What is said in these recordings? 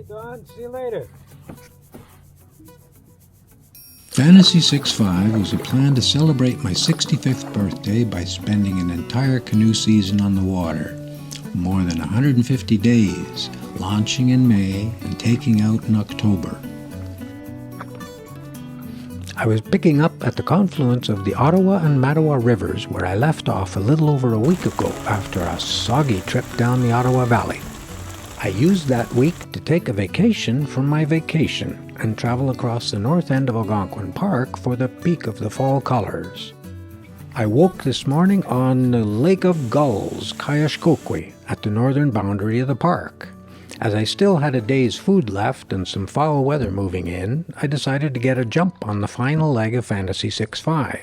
Don. See you later. Fantasy 6.5 was a plan to celebrate my 65th birthday by spending an entire canoe season on the water. More than 150 days, launching in May and taking out in October. I was picking up at the confluence of the Ottawa and Mattawa rivers where I left off a little over a week ago after a soggy trip down the Ottawa Valley. I used that week to take a vacation from my vacation and travel across the north end of Algonquin Park for the peak of the fall colors. I woke this morning on the Lake of Gulls, Kayashkokwe, at the northern boundary of the park. As I still had a day's food left and some foul weather moving in, I decided to get a jump on the final leg of Fantasy 6.5.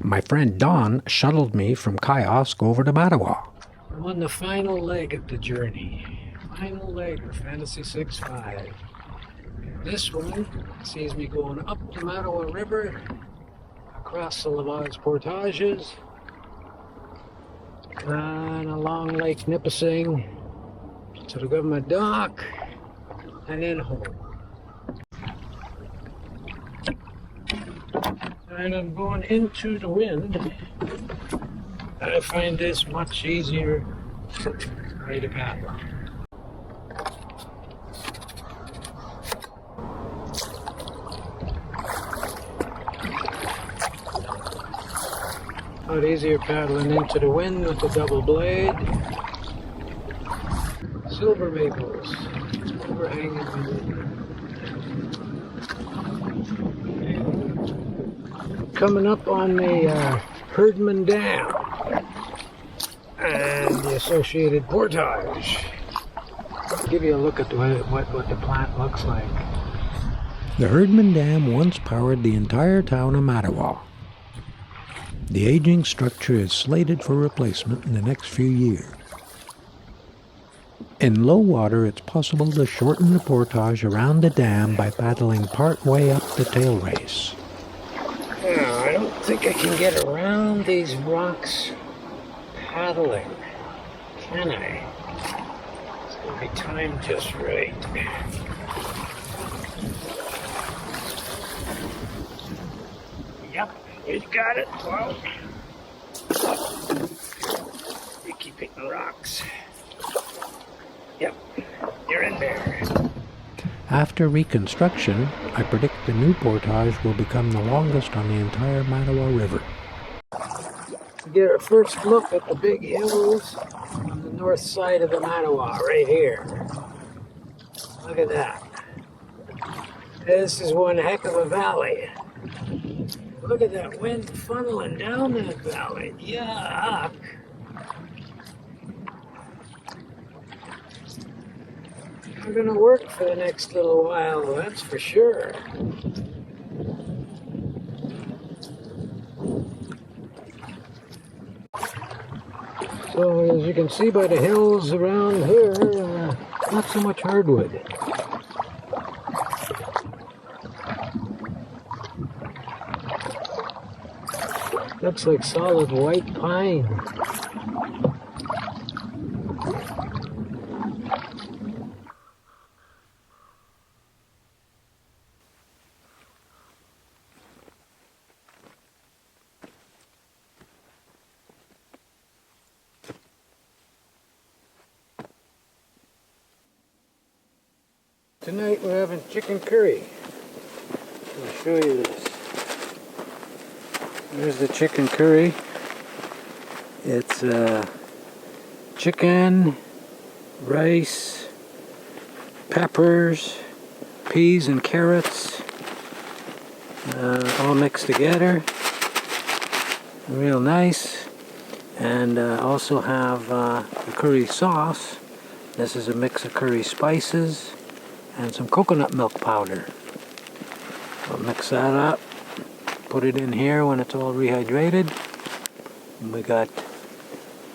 My friend Don shuttled me from Kiosk over to Mattawa. I'm on the final leg of the journey. Final leg of Fantasy 6.5. This one sees me going up the Mattawa River, across the Lavaz Portages, and along Lake Nipissing to the government dock, and then home. And I'm going into the wind. I find this much easier way to paddle. A lot easier paddling into the wind with the double blade. Silver maples overhanging the river. Coming up on the Herdman Dam and the associated portage. I'll give you a look at what the plant looks like. The Herdman Dam once powered the entire town of Mattawa. The aging structure is slated for replacement in the next few years. In low water, it's possible to shorten the portage around the dam by paddling part way up the tail race. Now, I don't think I can get around these rocks paddling, can I? It's going to be timed just right. Yep, you got it. Well, you keep hitting rocks. Yep, you're in there. After reconstruction, I predict the new portage will become the longest on the entire Mattawa River. We get our first look at the big hills on the north side of the Mattawa, right here. Look at that. This is one heck of a valley. Look at that wind funneling down that valley. Yuck! We're gonna work for the next little while, that's for sure. So as you can see by the hills around here, not so much hardwood. Looks like solid white pine. Tonight we're having chicken curry. I'll show you this. There's the chicken curry. It's chicken, rice, peppers, peas and carrots, all mixed together. Real nice. And also have the curry sauce. This is a mix of curry spices and some coconut milk powder. I'll mix that up. Put it in here when it's all rehydrated. And we got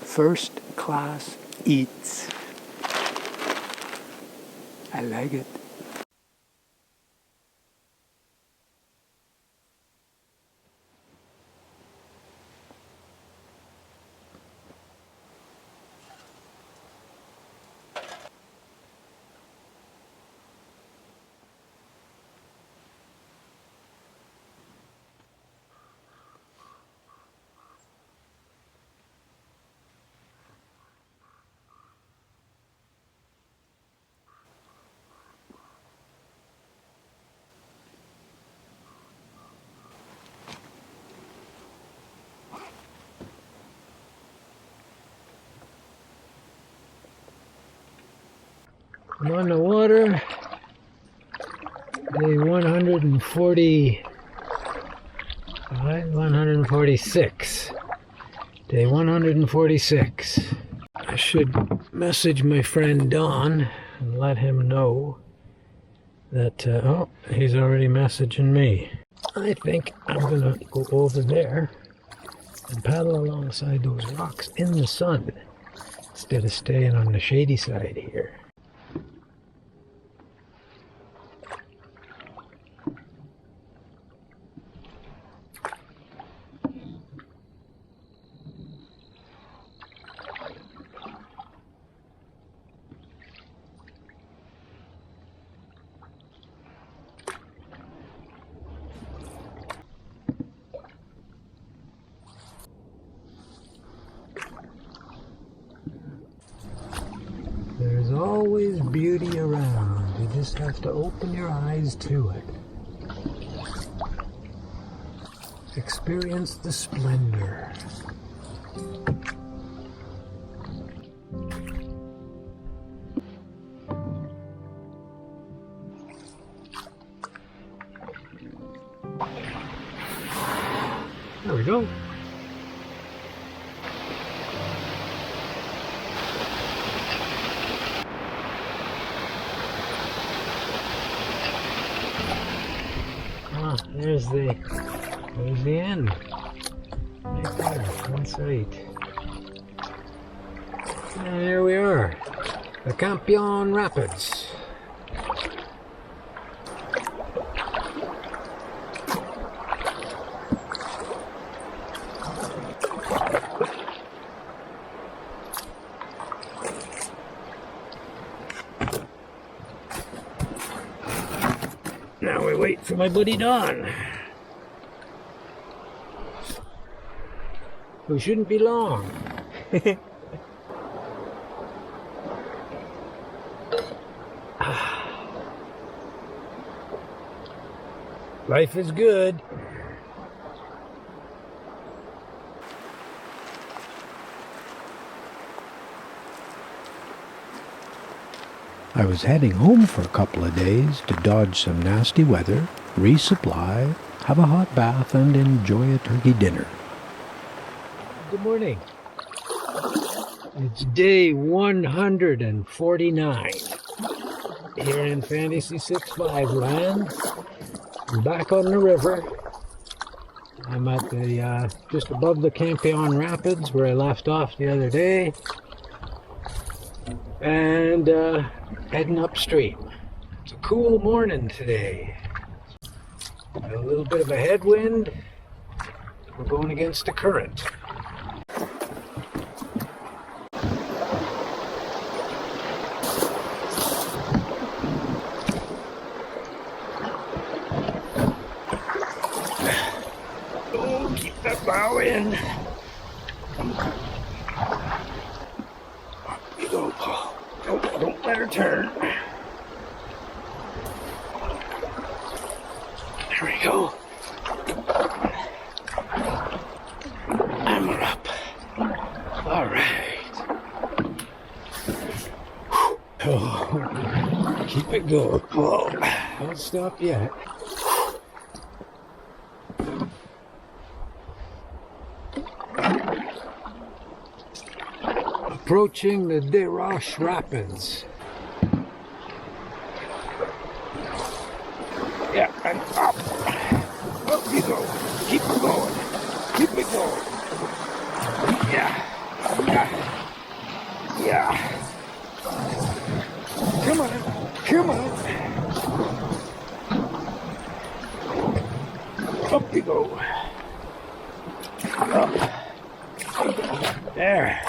first class eats. I like it. I'm on the water. Day 140. 146. Day 146. I should message my friend Don and let him know that, oh, he's already messaging me. I think I'm gonna go over there and paddle alongside those rocks in the sun instead of staying on the shady side here. There's always beauty around. You just have to open your eyes to it. Experience the splendor. There we go. There's the end. Right there, in sight. And here we are, the Campion Rapids. Now we wait for my buddy Don, who shouldn't be long. Life is good. I was heading home for a couple of days to dodge some nasty weather, resupply, have a hot bath, and enjoy a turkey dinner. Good morning. It's day 149 here in Fantasy 6.5 land. I'm back on the river. I'm at the just above the Campion Rapids where I left off the other day, and heading upstream. It's a cool morning today. Got a little bit of a headwind. We're going against the current. Oh, keep that bow in. Up you go, Paul. Don't let her turn. There we go. And we're up. All right. Oh, keep it going, Paul. Don't stop yet. Approaching the De Roche Rapids. Yeah, and up. Up you go. Keep it going. Keep it going. Yeah. Yeah. Yeah. Come on. Come on. Up you go. Up. There.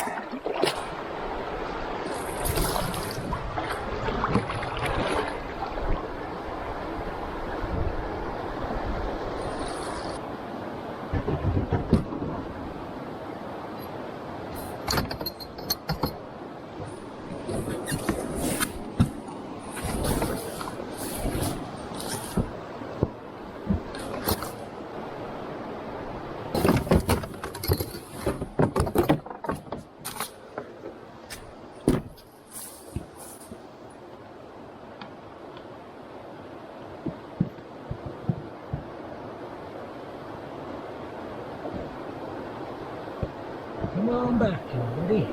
me.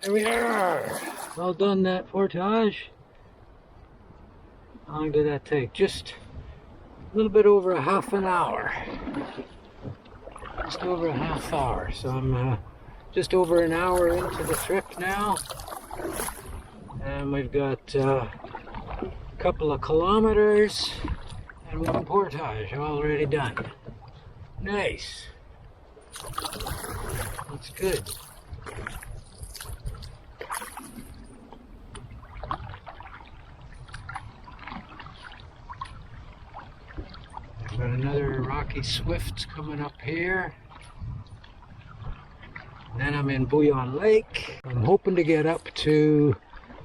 There we are. Well done, that portage. How long did that take? Just a little bit over a half an hour. Just over a half hour. So I'm just over an hour into the trip now. And we've got a couple of kilometers and one portage already done. Nice. That's good. I've got another Rocky Swift coming up here. And then I'm in Bouillon Lake. I'm hoping to get up to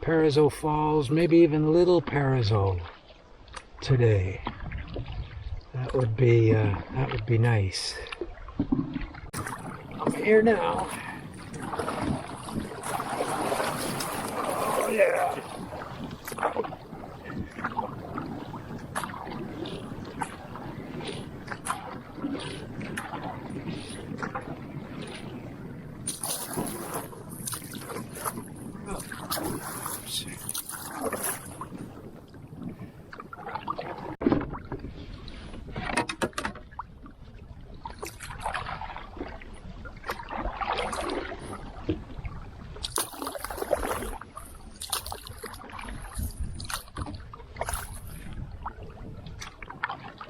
Parizeau Falls, maybe even Little Parizeau today. That would be nice. I'm here now. Oh yeah.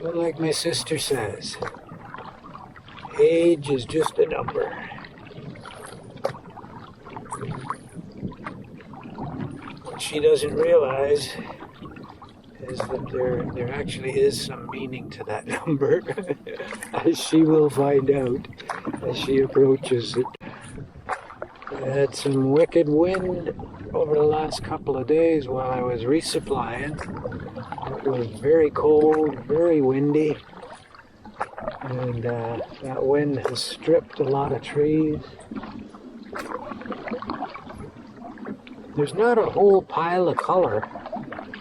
Well, like my sister says, age is just a number. What she doesn't realize is that there actually is some meaning to that number, as she will find out as she approaches it. I had some wicked wind over the last couple of days while I was resupplying. It was very cold, very windy, and that wind has stripped a lot of trees. There's not a whole pile of color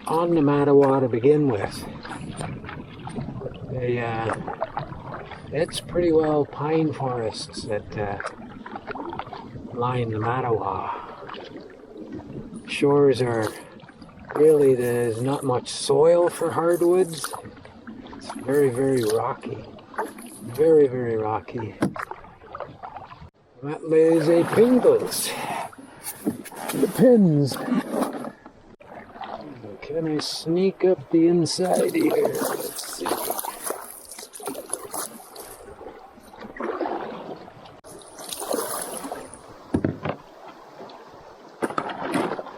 on the Mattawa to begin with. It's pretty well pine forests that line the Mattawa. Shores are really, there's not much soil for hardwoods. It's very, very rocky. Very, very rocky. That lays a pingles. The pins. Can I sneak up the inside here? Let's see.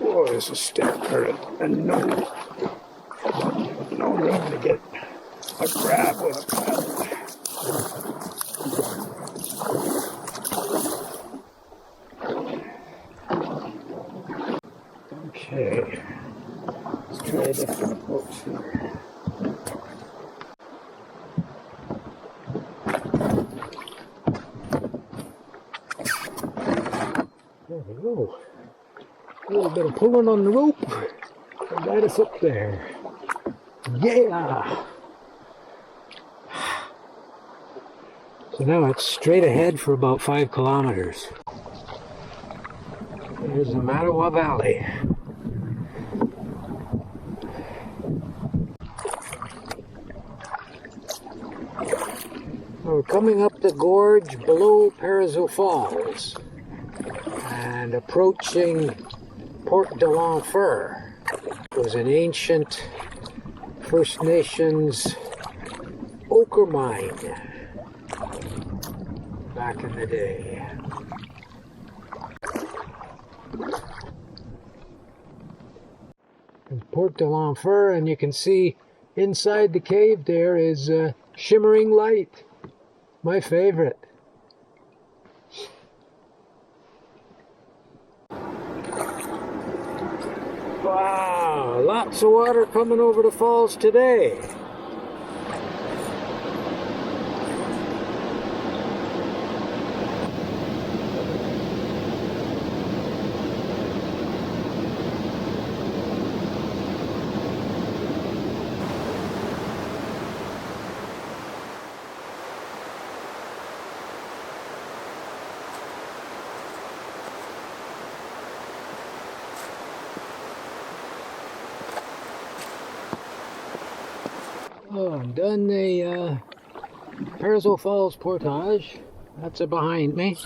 Oh, there's a step current and no room to get a grab with a paddle. Okay, let's try a different approach here. There we go. A little bit of pulling on the rope and got us up there. Yeah! So now it's straight ahead for about 5 kilometers. There's the Mattawa Valley. We're coming up the gorge below Parizeau Falls and approaching Port de l'Enfer. It was an ancient First Nations ochre mine back in the day. There's Port de l'Enfer, and you can see inside the cave there is a shimmering light. My favorite. Wow, lots of water coming over the falls today. Oh, I'm done the Parasol Falls portage. That's behind me.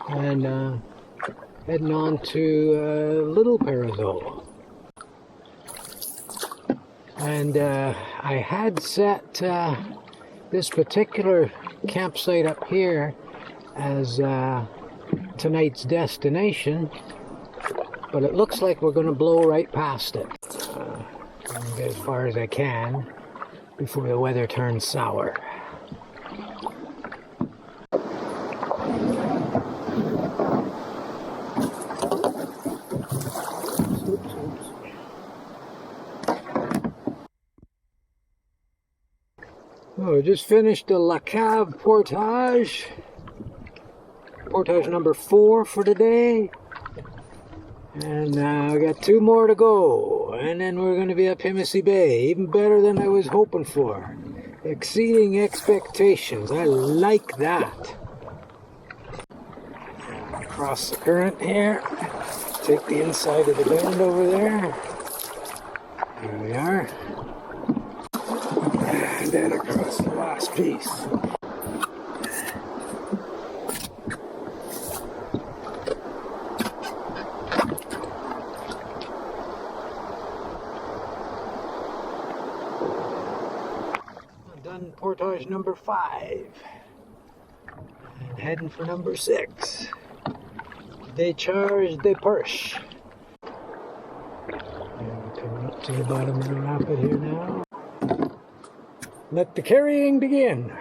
And heading on to Little Parasol. And I had set this particular campsite up here as tonight's destination, but it looks like we're going to blow right past it. I'm going to get as far as I can before the weather turns sour. Oh, we just finished the La Cave portage. Portage number 4 for today. And we got 2 more to go. And then we're going to be up Phantasy Bay. Even better than I was hoping for. Exceeding expectations. I like that. Across the current here. Take the inside of the bend over there. There we are. And then across the last piece. I'm done portage number 5. And heading for number 6. Décharge de Perche. And we're coming up to the bottom of the rapid here now. Let the carrying begin.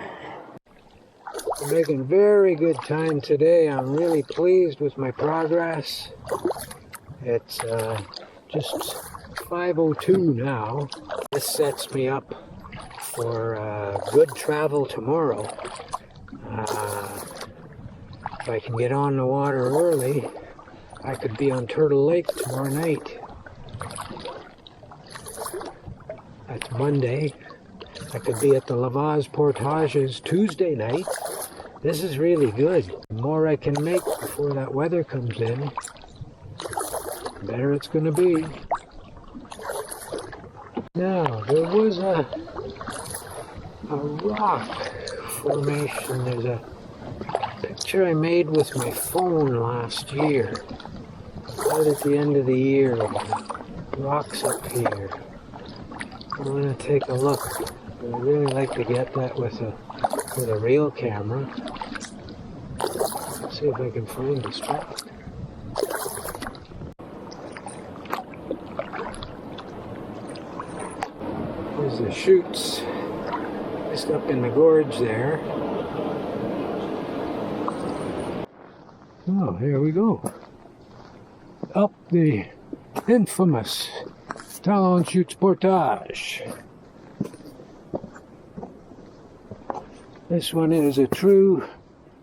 I'm making very good time today. I'm really pleased with my progress. It's just 5:02 now. This sets me up for good travel tomorrow. If I can get on the water early, I could be on Turtle Lake tomorrow night. That's Monday. I could be at the Lavaz Portages Tuesday night. This is really good. The more I can make before that weather comes in, the better it's going to be. Now, there was a rock formation. There's a picture I made with my phone last year. Right at the end of the year. Rocks up here. I'm going to take a look. I'd really like to get that with a real camera. Let's see if I can find the spot. There's the chutes just up in the gorge there. Oh, here we go. Up the infamous Talon Chutes Portage. This one is a true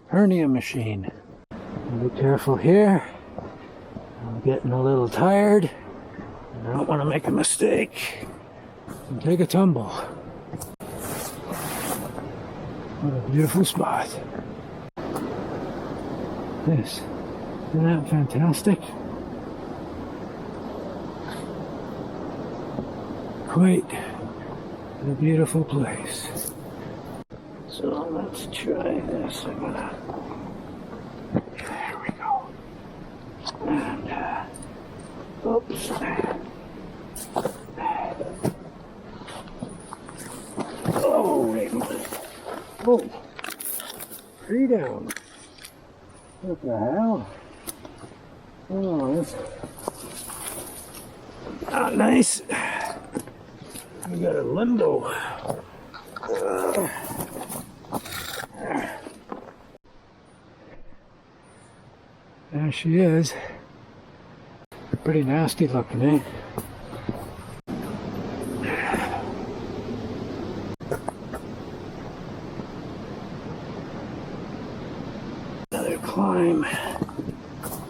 hernia machine. Be careful here. I'm getting a little tired. I don't want to make a mistake and take a tumble. What a beautiful spot. This. Isn't that fantastic? Quite a beautiful place. So let's try this. There we go. And, oops. Oh, wait a minute. Oh, 3 down. What the hell? Oh, that's not nice. We got a limbo. There she is. Pretty nasty looking, eh? Another climb.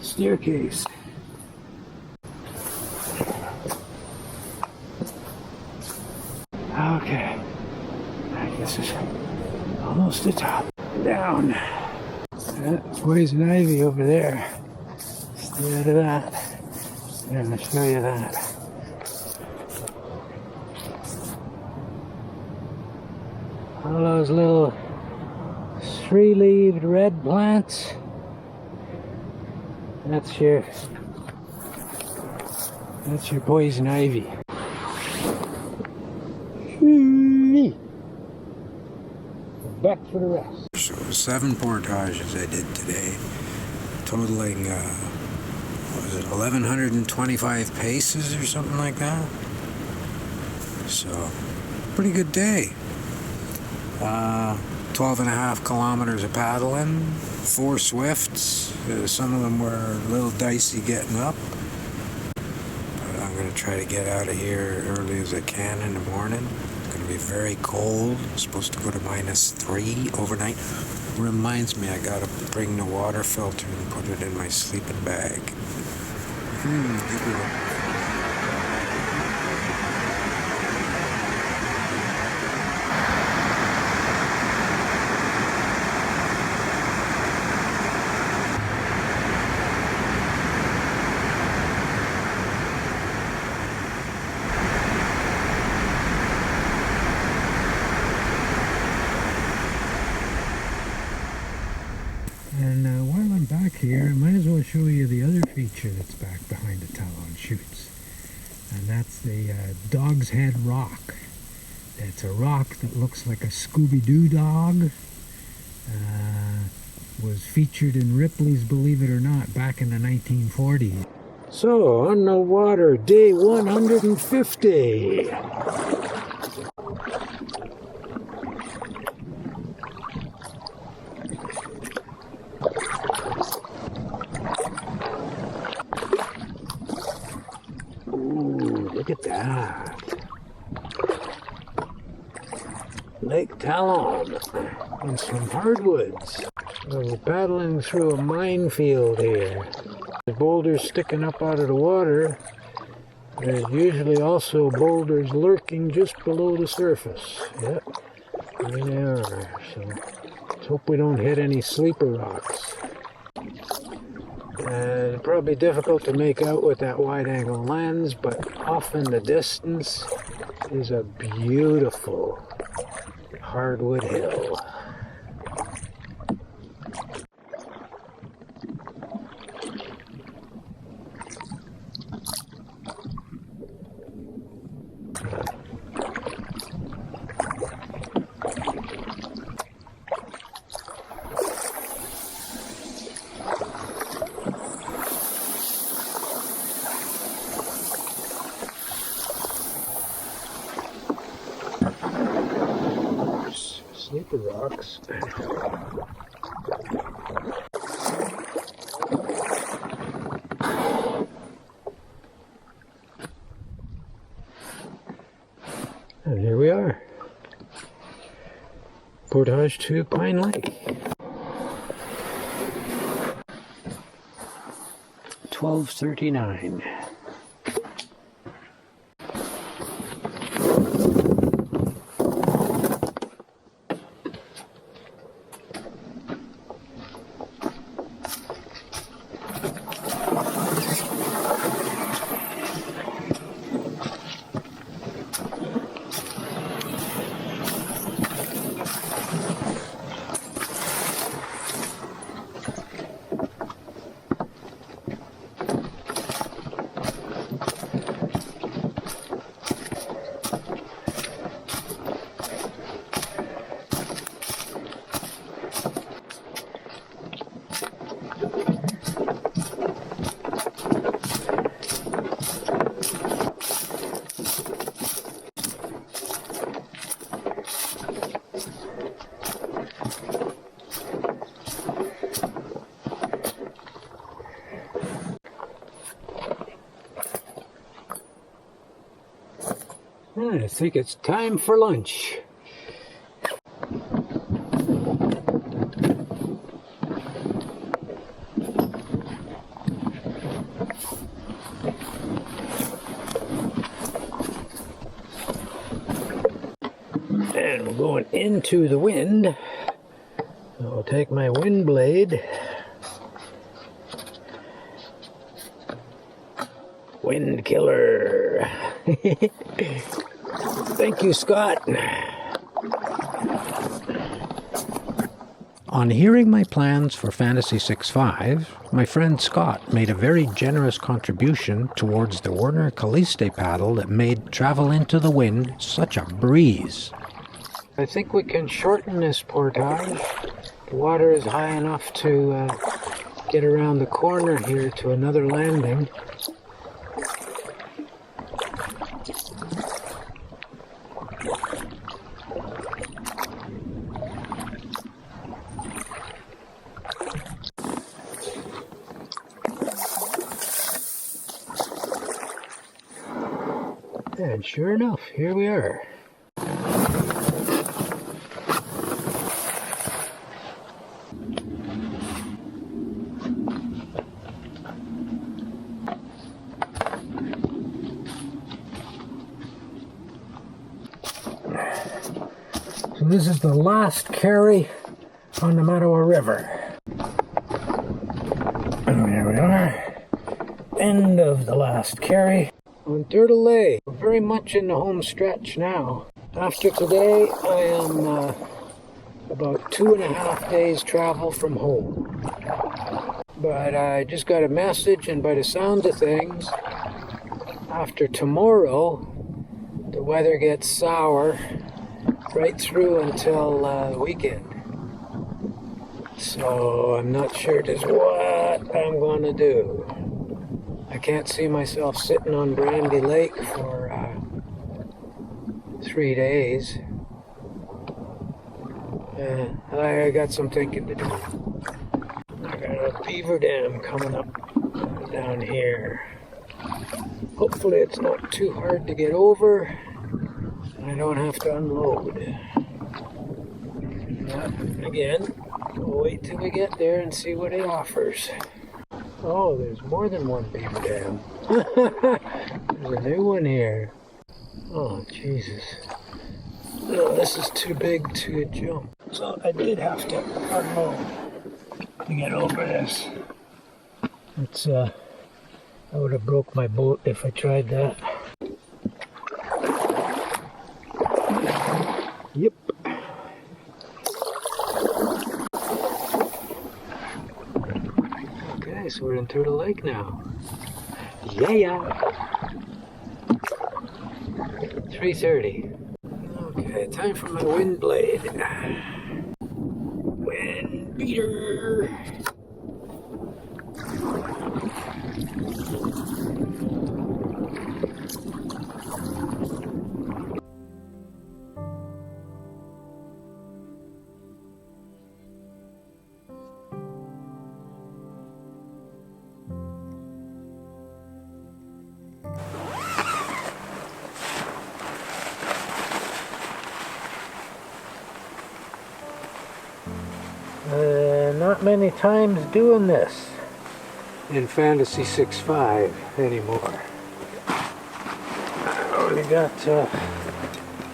Staircase. Okay. I guess it's almost the top. Down. That's poison ivy over there. Stay out of that. I'm going to show you that. All those little three-leaved red plants. That's your poison ivy. Back for the rest. So 7 portages I did today, totaling, what was it, 1,125 paces or something like that. So, pretty good day. 12.5 kilometers of paddling, 4 swifts. Some of them were a little dicey getting up. But I'm going to try to get out of here early as I can in the morning. It's going to be very cold. It's supposed to go to -3 overnight. Reminds me I got to bring the water filter and put it in my sleeping bag. Good one. And while I'm back here, I might as well show you the other feature that's back behind the Talon Chutes. And that's the Dog's Head Rock. It's a rock that looks like a Scooby-Doo dog. Was featured in Ripley's Believe It or Not back in the 1940s. So, on the water, day 150. Look at that. Lake Talon and some hardwoods. We're paddling through a minefield here. There's boulders sticking up out of the water. There's usually also boulders lurking just below the surface. Yep, there they are. So let's hope we don't hit any sleeper rocks. Probably difficult to make out with that wide-angle lens, but off in the distance is a beautiful hardwood hill. Sleeper rocks. And here we are. Portage to Pine Lake. 12:39. I think it's time for lunch. And we're going into the wind. I'll take my wind blade. Wind killer. Thank you, Scott. On hearing my plans for Phantasy 6.5, my friend Scott made a very generous contribution towards the Werner Calliste paddle that made travel into the wind such a breeze. I think we can shorten this portage. The water is high enough to get around the corner here to another landing. And sure enough, here we are. So this is the last carry on the Mattawa River. And there we are. End of the last carry on Turtle Lake. We're very much in the home stretch now. After today, I am about 2.5 days travel from home. But I just got a message, and by the sound of things, after tomorrow, the weather gets sour right through until the weekend. So I'm not sure just what I'm going to do. I can't see myself sitting on Brandy Lake for 3 days. I got some thinking to do. I got a beaver dam coming up down here. Hopefully it's not too hard to get over and I don't have to unload. But again, we'll wait till we get there and see what it offers. Oh, there's more than one beaver dam. There's a new one here. Oh, Jesus. No, this is too big to jump. So I did have to unload to get over this. It's, I would have broke my boat if I tried that. Yep. Okay, so we're in Turtle Lake now. Yeah. 3:30. Okay, time for my wind blade. Wind beater. Not many times doing this in Phantasy 6.5 anymore. I only got a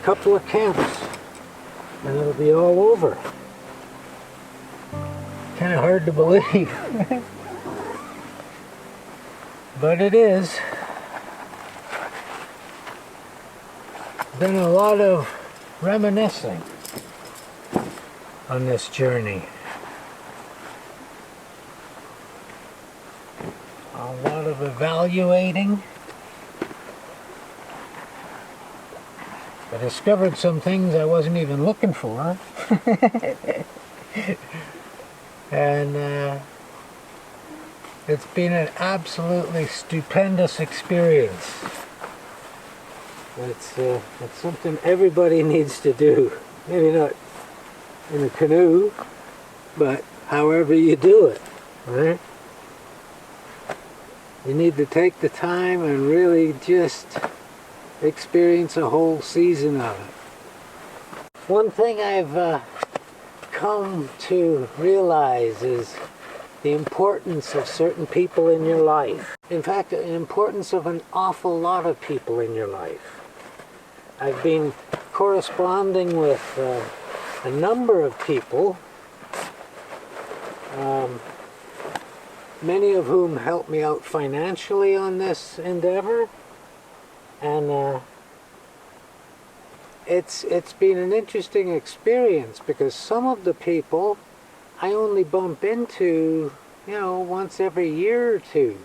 couple of camps and it'll be all over. Kind of hard to believe. But it is. Been a lot of reminiscing on this journey. A lot of evaluating. I discovered some things I wasn't even looking for. And it's been an absolutely stupendous experience. It's something everybody needs to do. Maybe not in a canoe, but however you do it, right? You need to take the time and really just experience a whole season of it. One thing I've come to realize is the importance of certain people in your life. In fact, the importance of an awful lot of people in your life. I've been corresponding with a number of people, many of whom helped me out financially on this endeavor, and it's been an interesting experience because some of the people I only bump into, once every year or two.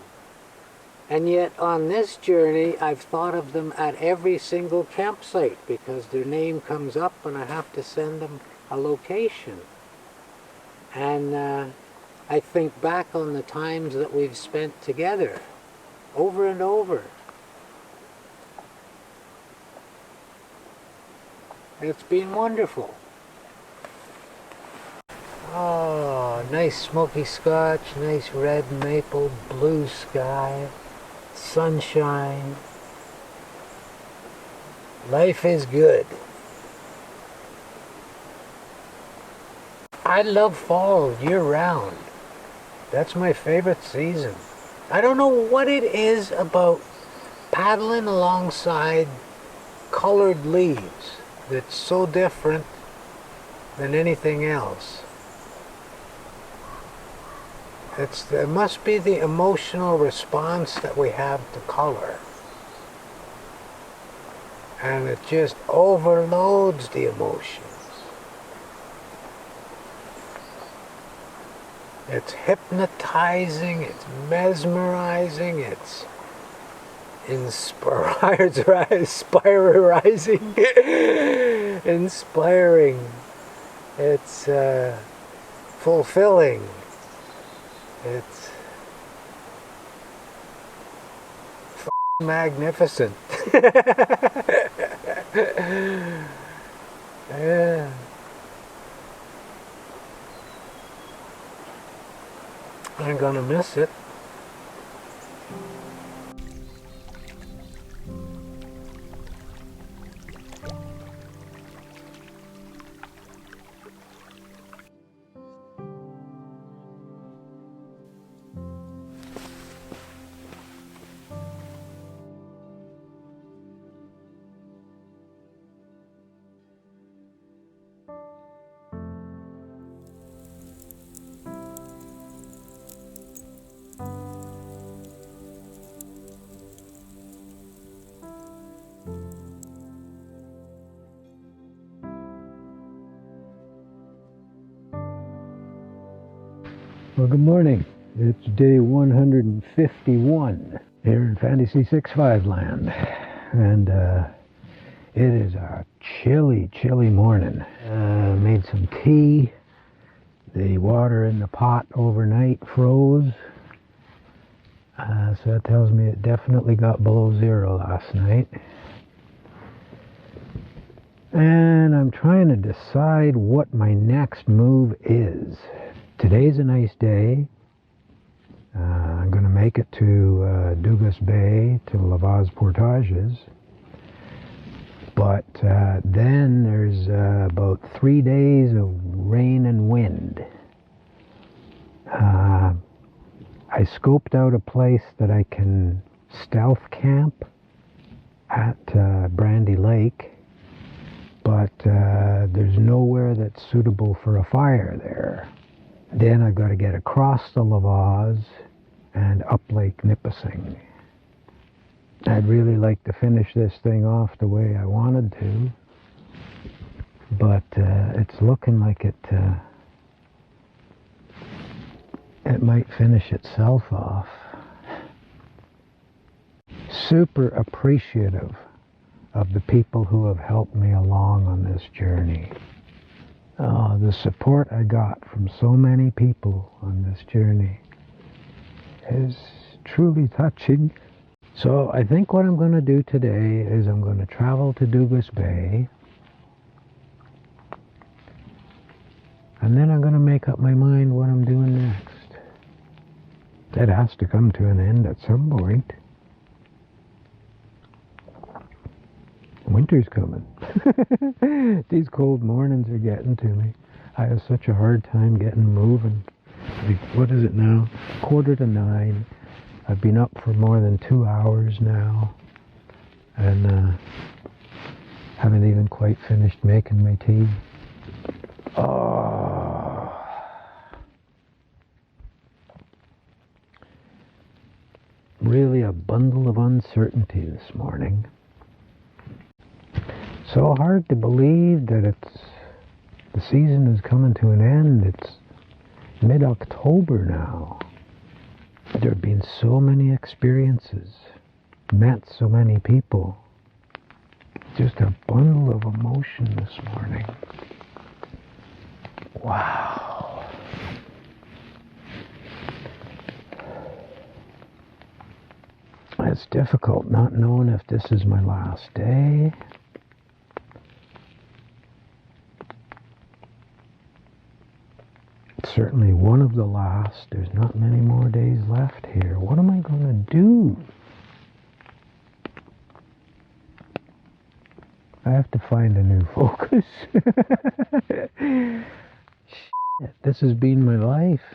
And yet on this journey, I've thought of them at every single campsite because their name comes up and I have to send them a location. And I think back on the times that we've spent together, over and over. It's been wonderful. Oh, nice smoky scotch, nice red maple, blue sky, sunshine. Life is good. I love fall year-round. That's my favorite season. I don't know what it is about paddling alongside colored leaves that's so different than anything else. It must be the emotional response that we have to color. And it just overloads the emotions. It's hypnotizing, it's mesmerizing, it's inspiring, it's fulfilling, it's magnificent. Yeah. I'm gonna miss it. Well, good morning. It's day 151 here in Fantasy 6.5 land. And it is a chilly, chilly morning. Made some tea. The water in the pot overnight froze. So that tells me it definitely got below zero last night. And I'm trying to decide what my next move is. Today's a nice day. I'm going to make it to Dugas Bay, to Lavaz Portages. But then there's about 3 days of rain and wind. I scoped out a place that I can stealth camp at Brandy Lake. But there's nowhere that's suitable for a fire there. Then I've got to get across the Lavaz and up Lake Nipissing. I'd really like to finish this thing off the way I wanted to, but it's looking like it might finish itself off. Super appreciative of the people who have helped me along on this journey. The support I got from so many people on this journey is truly touching. So I think what I'm going to do today is I'm going to travel to Dugas Bay, and then I'm going to make up my mind what I'm doing next. That has to come to an end at some point. Winter's coming. These cold mornings are getting to me. I have such a hard time getting moving. What is it now? 8:45. I've been up for more than 2 hours now. And haven't even quite finished making my tea. Oh. Really a bundle of uncertainty this morning. So hard to believe that the season is coming to an end. Mid-October now. There have been so many experiences, met so many people. Just a bundle of emotion this morning. Wow. It's difficult not knowing if this is my last day. It's certainly one of the last. There's not many more days left here. What am I going to do? I have to find a new focus. Shit, this has been my life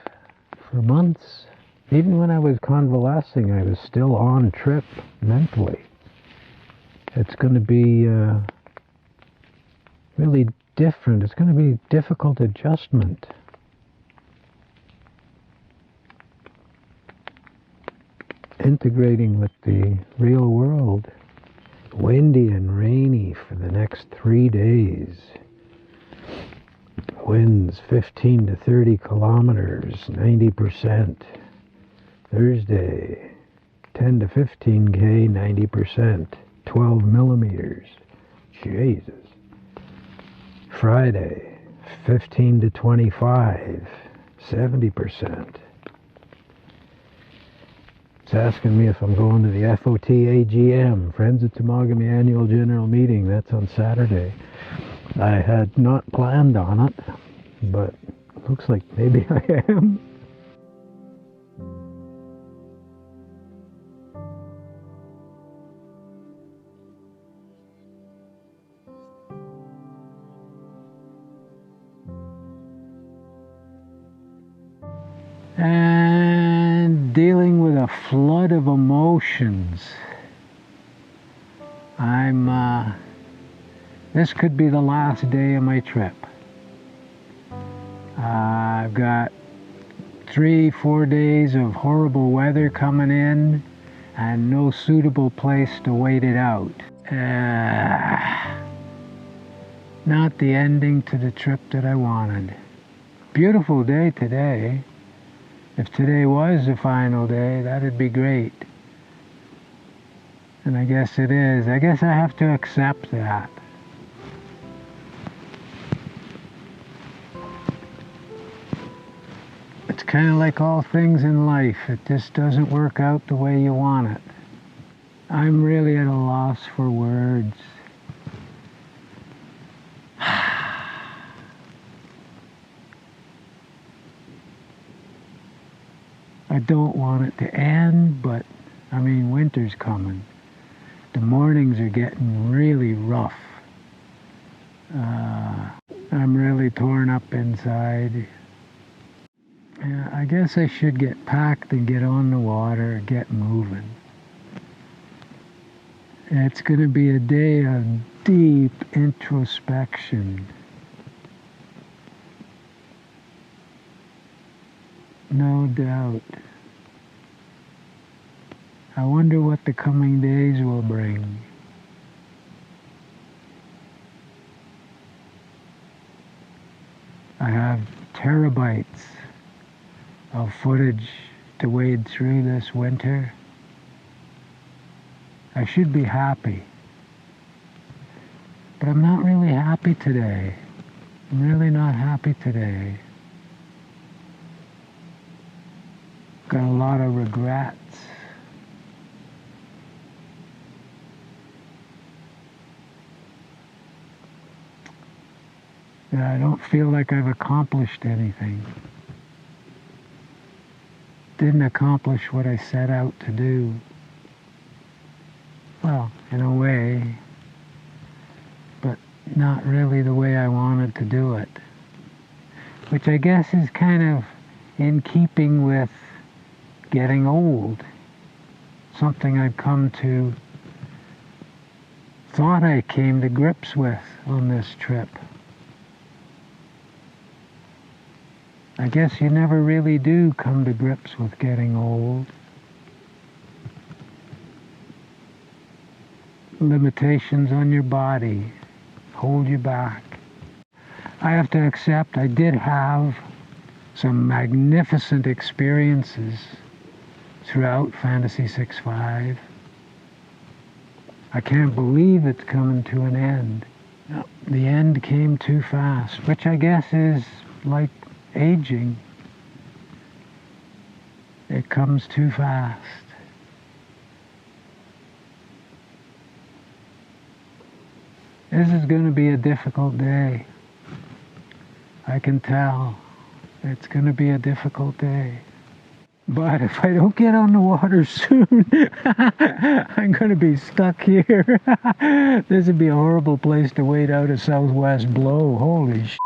for months. Even when I was convalescing, I was still on trip mentally. It's going to be really different. It's going to be difficult adjustment. Integrating with the real world. Windy and rainy for the next 3 days. Winds 15 to 30 kilometers, 90%. Thursday, 10 to 15K, 90%, 12 millimeters. Jesus. Friday, 15 to 25, 70%. It's asking me if I'm going to the FOT AGM, Friends of Temagami Annual General Meeting. That's on Saturday. I had not planned on it, but looks like maybe I am. And dealing with a flood of emotions. This could be the last day of my trip. I've got 3-4 days of horrible weather coming in and no suitable place to wait it out. Not the ending to the trip that I wanted. Beautiful day today. If today was the final day, that'd be great. And I guess it is. I guess I have to accept that. It's kind of like all things in life. It just doesn't work out the way you want it. I'm really at a loss for words. I don't want it to end, but I mean, winter's coming. The mornings are getting really rough. I'm really torn up inside. I guess I should get packed and get on the water, get moving. It's going to be a day of deep introspection. No doubt. I wonder what the coming days will bring. I have terabytes of footage to wade through this winter. I should be happy. But I'm not really happy today. I'm really not happy today. Got a lot of regrets. I don't feel like I've accomplished anything. Didn't accomplish what I set out to do. Well, in a way, but not really the way I wanted to do it. Which I guess is kind of in keeping with getting old. Something I've thought I came to grips with on this trip. I guess you never really do come to grips with getting old. Limitations on your body hold you back. I have to accept I did have some magnificent experiences throughout Fantasy 6.5. I can't believe it's coming to an end. The end came too fast, which I guess is like aging. It comes too fast. This is going to be a difficult day. I can tell. It's going to be a difficult day. But if I don't get on the water soon, I'm going to be stuck here. This would be a horrible place to wait out a southwest blow. Holy shit.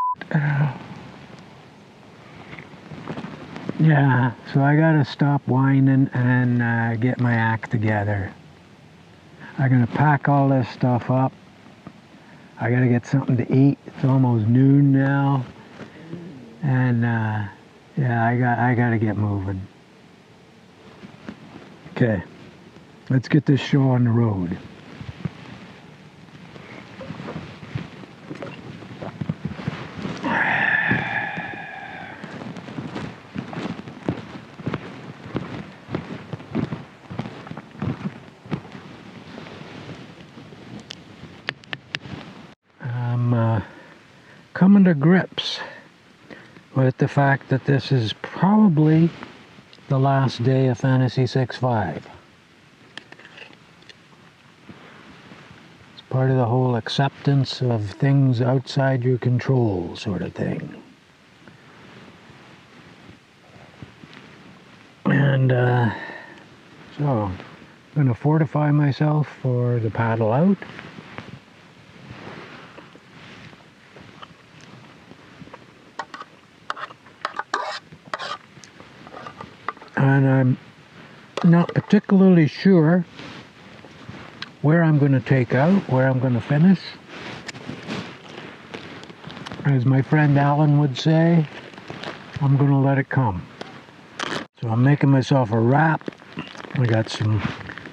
Yeah, so I got to stop whining and get my act together. I'm going to pack all this stuff up. I got to get something to eat. It's almost noon now. And yeah, I got to get moving. Okay, let's get this show on the road. I'm coming to grips with the fact that this is probably the last day of Fantasy 6.5. It's part of the whole acceptance of things outside your control sort of thing. And so I'm going to fortify myself for the paddle out. And I'm not particularly sure where I'm going to take out, where I'm going to finish. As my friend Alan would say, I'm going to let it come. So I'm making myself a wrap. I got some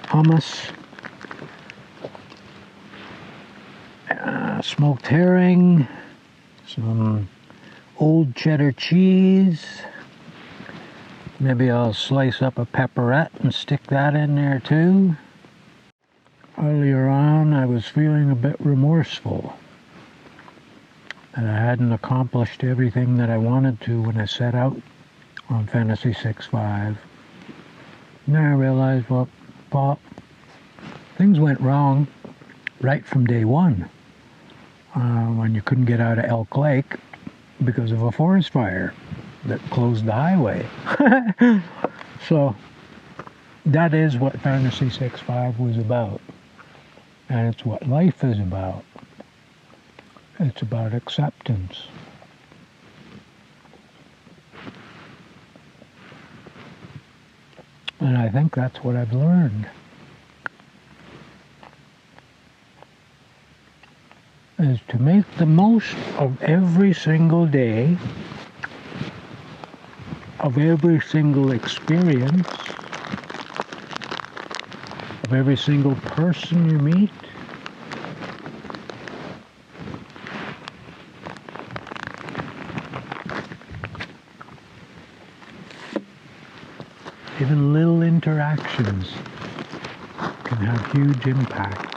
hummus, smoked herring, some old cheddar cheese. Maybe I'll slice up a pepperette and stick that in there too. Earlier on, I was feeling a bit remorseful that I hadn't accomplished everything that I wanted to when I set out on Fantasy 6.5. Then I realized, well, things went wrong right from day one when you couldn't get out of Elk Lake because of a forest fire that closed the highway. So that is what Fantasy 6.5 was about. And it's what life is about. It's about acceptance. And I think that's what I've learned. Is to make the most of every single day, of every single experience, of every single person you meet. Even little interactions can have huge impacts.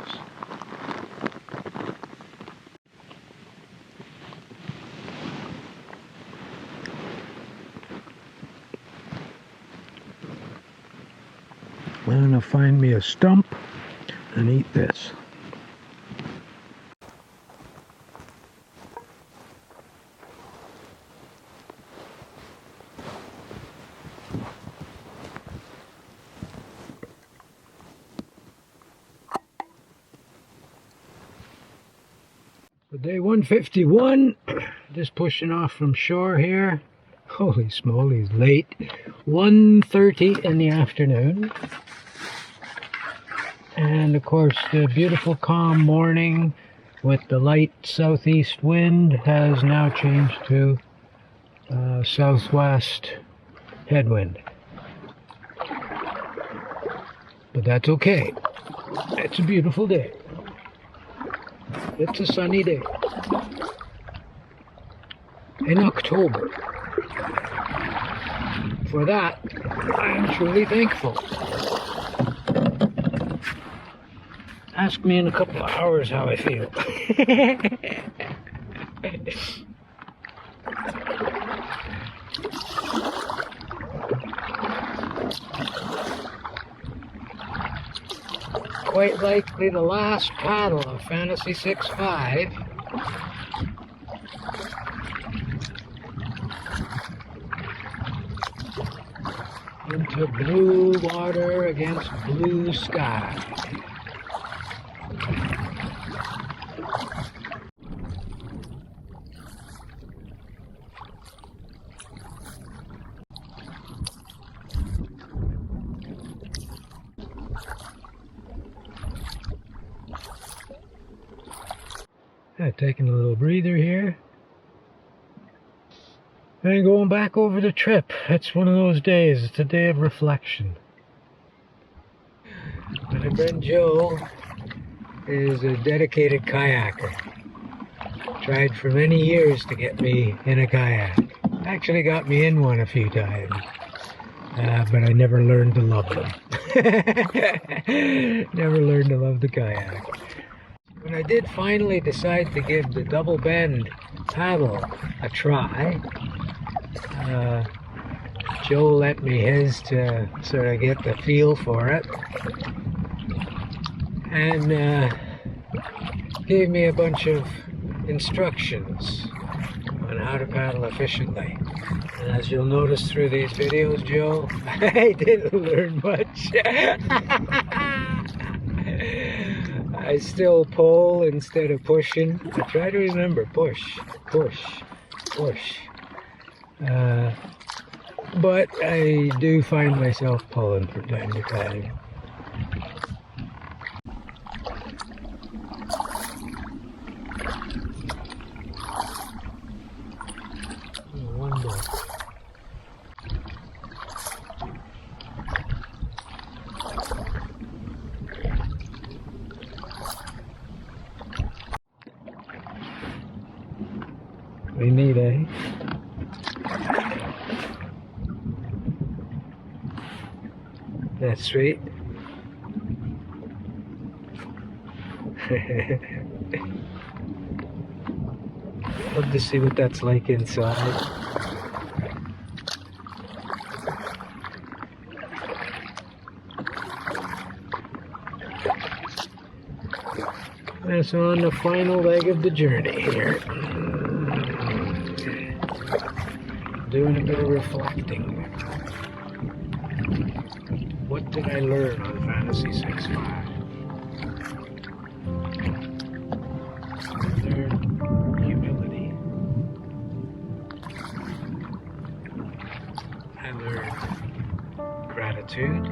I'm going to find me a stump and eat this. So day 151, just pushing off from shore here. Holy smoly's late. 1:30 in the afternoon. And of course the beautiful calm morning with the light southeast wind has now changed to southwest headwind. But that's okay. It's a beautiful day. It's a sunny day. In October. For that, I am truly thankful. Ask me in a couple of hours how I feel. Quite likely the last paddle of Phantasy 6.5. Into blue water against blue sky. Taking a little breather here. And going back over the trip. It's one of those days. It's a day of reflection. My friend Joe is a dedicated kayaker. Tried for many years to get me in a kayak. Actually got me in one a few times. But I never learned to love them. Never learned to love the kayak. When I did finally decide to give the double bend paddle a try, Joe lent me his to sort of get the feel for it, and gave me a bunch of instructions on how to paddle efficiently. And as you'll notice through these videos, Joe, I didn't learn much. I still pull instead of pushing. I try to remember, push, push, push. But I do find myself pulling from time to time. One more. We need a that's sweet. Love to see what that's like inside. And so on the final leg of the journey here. Doing a bit of reflecting. What did I learn on Phantasy 6.5? I learned humility. I learned gratitude.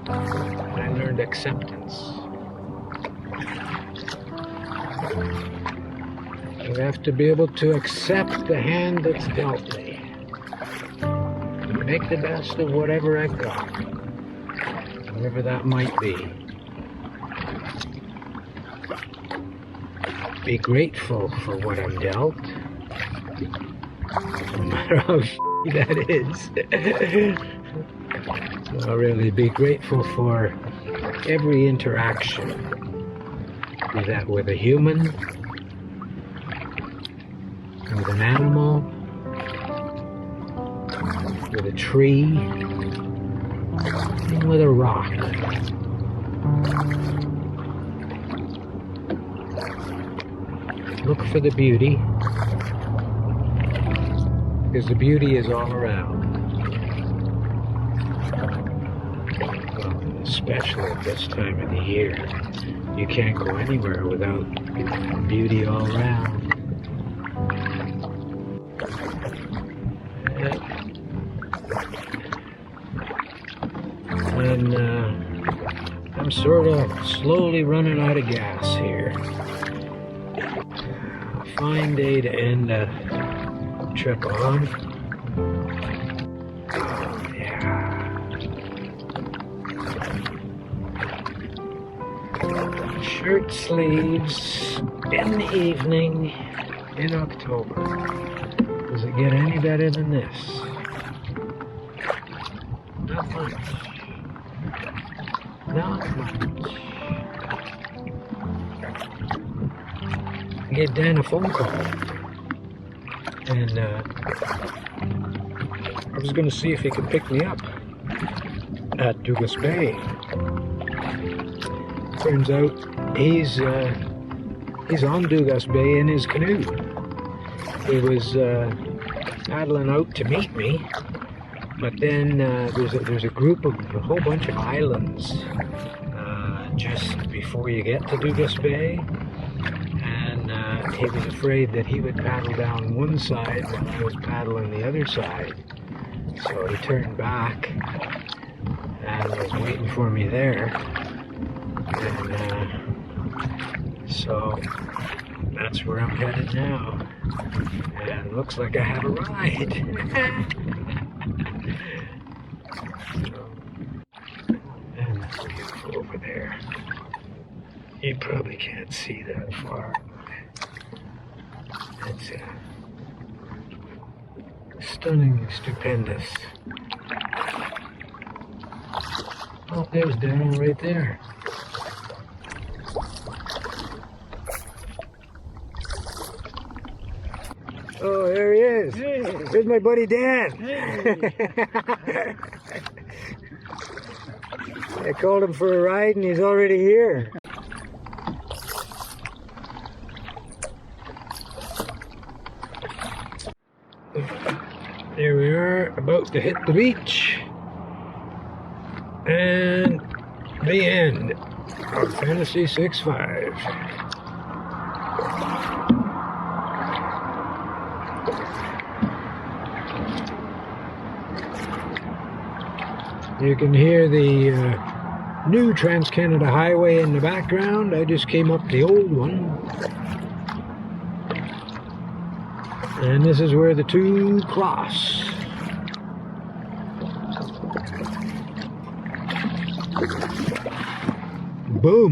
I learned acceptance. I have to be able to accept the hand that's dealt me. Make the best of whatever I've got. Whatever that might be. Be grateful for what I'm dealt. No matter how shitty that is. So really be grateful for every interaction. Be that with a human, with an animal, with a tree, and with a rock. Look for the beauty, because the beauty is all around. Well, especially at this time of the year, you can't go anywhere without beauty all around. And I'm sort of slowly running out of gas here. A fine day to end the trip on. Oh, yeah. Shirt sleeves in the evening. in October. Does it get any better than this? Not much. Not much. I gave Dan a phone call, and I was going to see if he could pick me up at Douglas Bay. Turns out he's on Douglas Bay in his canoe. He was paddling out to meet me, but then there's a whole bunch of islands just before you get to Douglas Bay, and he was afraid that he would paddle down one side while I was paddling the other side. So he turned back and was waiting for me there. And so that's where I'm headed now. And looks like I have a ride. And that's beautiful over there. You probably can't see that far. It's stunning, stupendous. Oh, there's Daryl right there. Oh, there he is. Hey. There's my buddy Dan. Hey. I called him for a ride and he's already here. There we are, about to hit the beach. And the end of Phantasy 6.5. You can hear the new Trans-Canada Highway in the background. I just came up the old one. And this is where the two cross. Boom.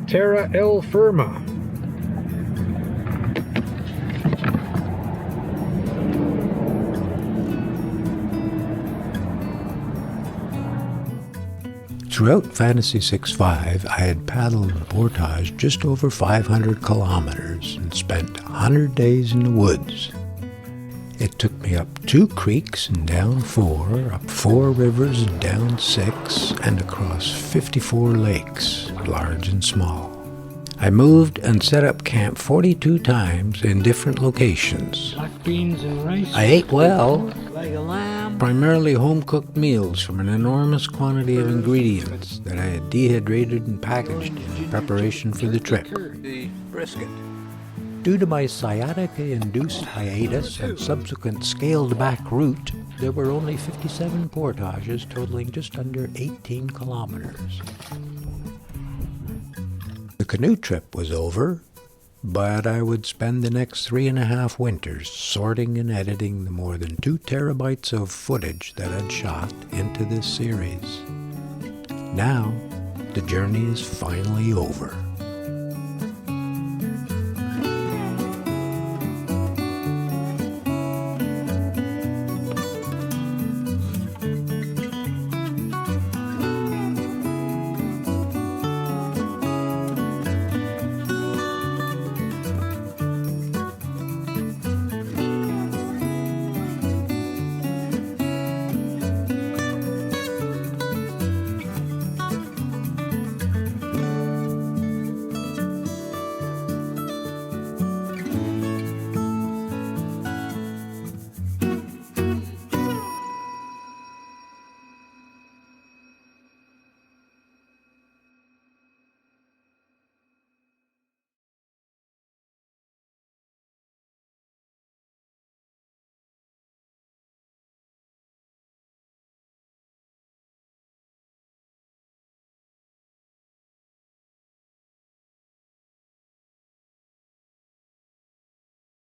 Terra El Firma. Throughout Phantasy 6.5, I had paddled and portaged just over 500 kilometers and spent 100 days in the woods. It took me up 2 creeks and down 4, up 4 rivers and down 6, and across 54 lakes, large and small. I moved and set up camp 42 times in different locations. Black beans and rice. I ate well, like a lamb. primarily home-cooked meals from an enormous quantity of ingredients that I had dehydrated and packaged in preparation for the trip. The brisket. Due to my sciatica-induced hiatus and subsequent scaled-back route, there were only 57 portages totaling just under 18 kilometers. The canoe trip was over, but I would spend the next 3.5 winters sorting and editing the more than 2 terabytes of footage that I'd shot into this series. Now, the journey is finally over.